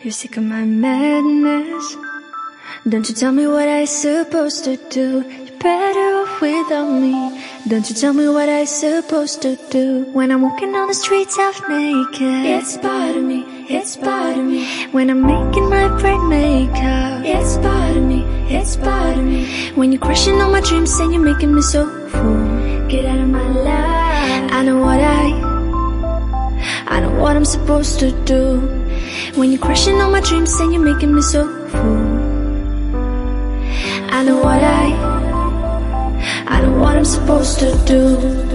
You're sick of my madness. Don't you tell me what I'm supposed to do. You're better off without me. Don't you tell me what I'm supposed to do. When I'm walking on the streets half naked, it's part of me, it's part of me. When I'm making my brain makeup, it's part of me, it's part of me. When you're crushing on my dreams and you're making me so full, get out of my life. I know what I'm supposed to do. When you're crushing on my dreams and you're making me so full, I know what I'm supposed to do.